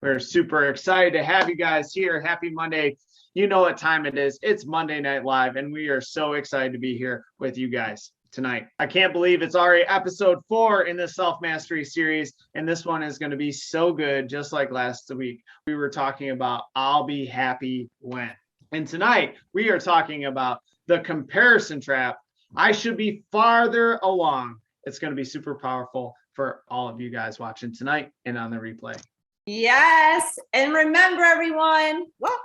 We're super excited to have you guys here. Happy Monday. You know what time it is. It's Monday Night Live, and we are so excited to be here with you guys tonight. I can't believe it's already episode 4 in the self-mastery series, and this one is going to be so good, just like last week. We were talking about I'll be happy when. And tonight, we are talking about the comparison trap. I should be farther along. It's going to be super powerful for all of you guys watching tonight and on the replay. Yes. And remember, everyone, welcome.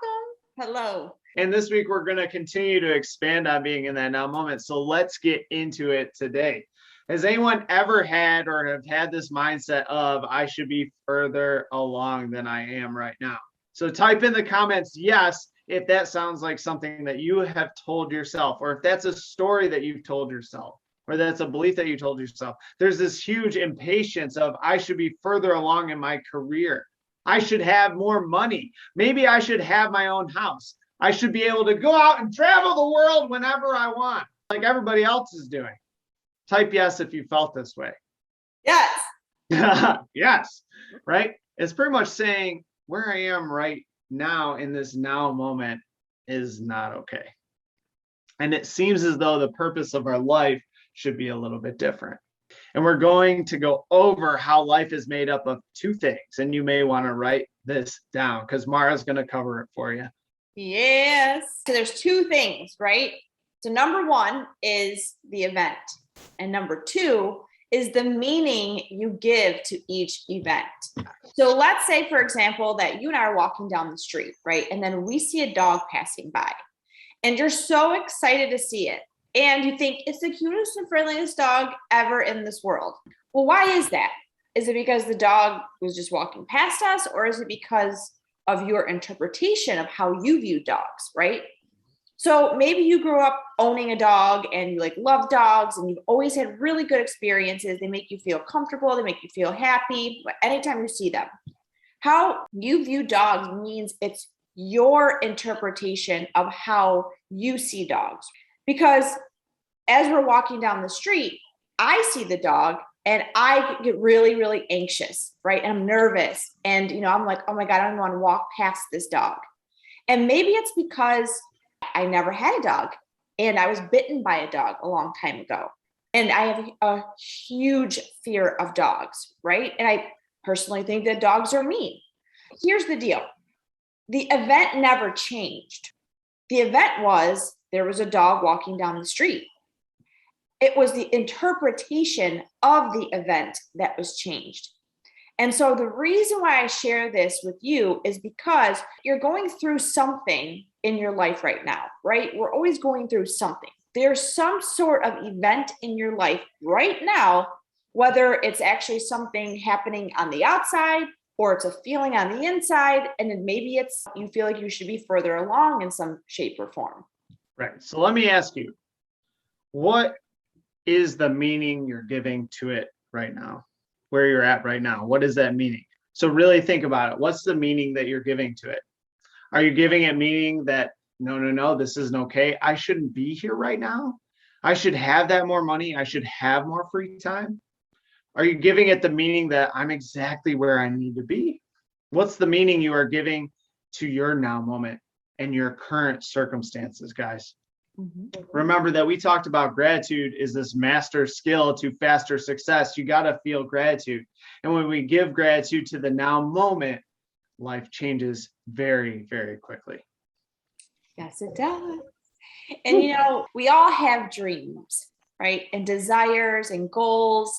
Hello. And this week, we're going to continue to expand on being in that now moment. So let's get into it today. Has anyone ever had or have had this mindset of I should be further along than I am right now? So type in the comments, yes, if that sounds like something that you have told yourself, or if that's a story that you've told yourself, or that's a belief that you told yourself. There's this huge impatience of I should be further along in my career. I should have more money. Maybe I should have my own house. I should be able to go out and travel the world whenever I want, like everybody else is doing. Type yes if you felt this way. Yes. Yes, right? It's pretty much saying where I am right now in this now moment is not okay. And it seems as though the purpose of our life should be a little bit different. And we're going to go over how life is made up of 2 things. And you may want to write this down because Mara's going to cover it for you. Yes. So there's 2 things, right? So number 1 is the event. And number 2 is the meaning you give to each event. So let's say, for example, that you and I are walking down the street, right? And then we see a dog passing by. And you're so excited to see it. And you think it's the cutest and friendliest dog ever in this world. Well, why is that? Is it because the dog was just walking past us, or is it because of your interpretation of how you view dogs, right? So maybe you grew up owning a dog and you love dogs and you've always had really good experiences. They make you feel comfortable. They make you feel happy anytime you see them. How you view dogs means it's your interpretation of how you see dogs. Because as we're walking down the street, I see the dog and I get really, really anxious, right? And I'm nervous. And, I'm like, oh my God, I don't want to walk past this dog. And maybe it's because I never had a dog and I was bitten by a dog a long time ago. And I have a huge fear of dogs, right? And I personally think that dogs are mean. Here's the deal. The event never changed. The event was there was a dog walking down the street. It was the interpretation of the event that was changed. And so the reason why I share this with you is because you're going through something in your life right now, right? We're always going through something. There's some sort of event in your life right now, whether it's actually something happening on the outside or it's a feeling on the inside, and then maybe it's you feel like you should be further along in some shape or form. Right. So let me ask you, what is the meaning you're giving to it right now? Where you're at right now? What is that meaning? So really think about it. What's the meaning that you're giving to it? Are you giving it meaning that, no, this isn't okay. I shouldn't be here right now. I should have that more money. I should have more free time. Are you giving it the meaning that I'm exactly where I need to be? What's the meaning you are giving to your now moment and your current circumstances, guys? Mm-hmm. Remember that we talked about gratitude is this master skill to faster success. You got to feel gratitude. And when we give gratitude to the now moment, life changes very, very quickly. Yes, it does. And, we all have dreams, right? And desires and goals.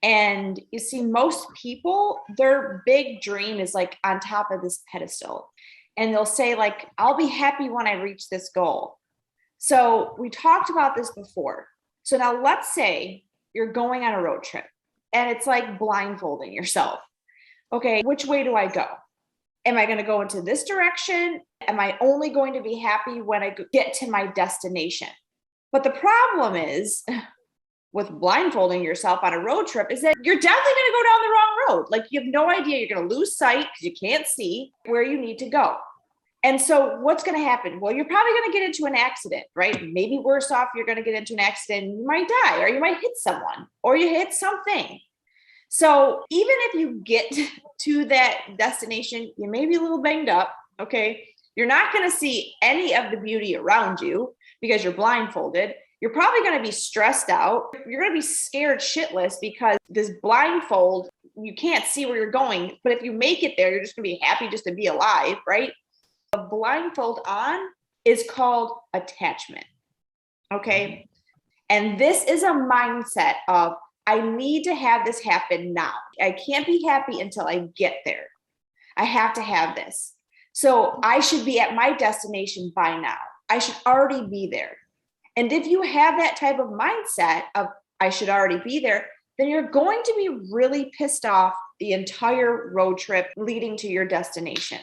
And you see, most people, their big dream is on top of this pedestal. And they'll say I'll be happy when I reach this goal. So we talked about this before. So now let's say you're going on a road trip and it's like blindfolding yourself. Okay, which way do I go? Am I going to go into this direction? Am I only going to be happy when I get to my destination? But the problem is with blindfolding yourself on a road trip is that you're definitely going to go down the wrong road. You have no idea. You're going to lose sight because you can't see where you need to go. And so what's going to happen? Well, you're probably going to get into an accident, right? Maybe worse off, you're going to get into an accident. You might die, or you might hit someone, or you hit something. So even if you get to that destination, you may be a little banged up, okay? You're not going to see any of the beauty around you because you're blindfolded. You're probably going to be stressed out. You're going to be scared shitless because this blindfold, you can't see where you're going. But if you make it there, you're just going to be happy just to be alive, right? A blindfold on is called attachment, okay? And this is a mindset of, I need to have this happen now. I can't be happy until I get there. I have to have this. So I should be at my destination by now. I should already be there. And if you have that type of mindset of, I should already be there, then you're going to be really pissed off the entire road trip leading to your destination.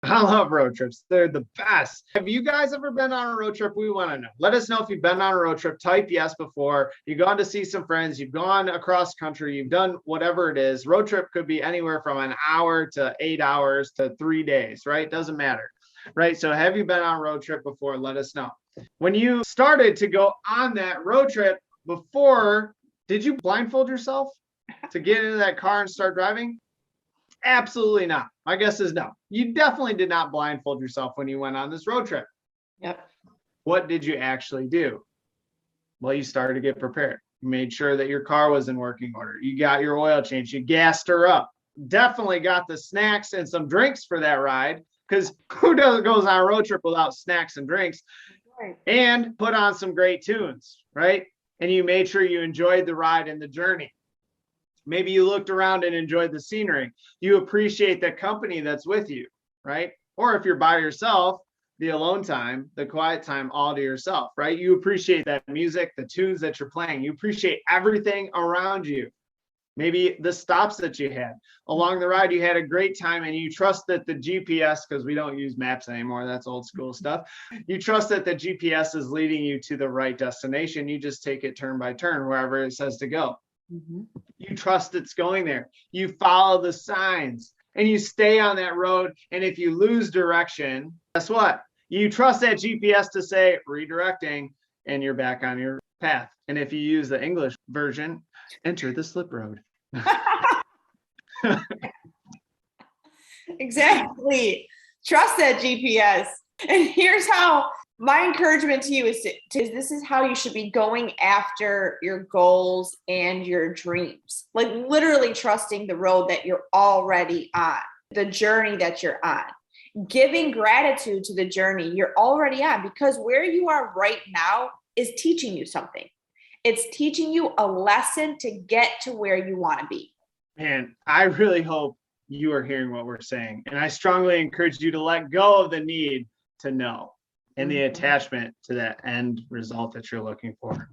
I love road trips. They're the best. Have you guys ever been on a road trip? We want to know. Let us know if you've been on a road trip. Type yes before. You've gone to see some friends. You've gone across country. You've done whatever it is. Road trip could be anywhere from an hour to 8 hours to 3 days, right? Doesn't matter, right? So have you been on a road trip before? Let us know. When you started to go on that road trip before, did you blindfold yourself to get into that car and start driving? Absolutely not. My guess is no. You definitely did not blindfold yourself when you went on this road trip. Yep. What did you actually do? Well, you started to get prepared. You made sure that your car was in working order. You got your oil changed. You gassed her up. Definitely got the snacks and some drinks for that ride, because who goes on a road trip without snacks and drinks? Right. And put on some great tunes, right? And you made sure you enjoyed the ride and the journey. Maybe you looked around and enjoyed the scenery. You appreciate the company that's with you, right? Or if you're by yourself, the alone time, the quiet time, all to yourself, right? You appreciate that music, the tunes that you're playing. You appreciate everything around you. Maybe the stops that you had along the ride, you had a great time, and you trust that the GPS, because we don't use maps anymore, that's old school stuff. You trust that the GPS is leading you to the right destination. You just take it turn by turn, wherever it says to go. Mm-hmm. You trust it's going there. You follow the signs and you stay on that road. And if you lose direction, guess what? You trust that GPS to say redirecting, and you're back on your path. And if you use the English version, enter the slip road. Exactly. Trust that GPS. And here's how my encouragement to you is this is how you should be going after your goals and your dreams. Like literally trusting the road that you're already on, the journey that you're on, giving gratitude to the journey you're already on, because where you are right now is teaching you something. It's teaching you a lesson to get to where you want to be. Man, I really hope you are hearing what we're saying. And I strongly encourage you to let go of the need to know and the attachment to that end result that you're looking for.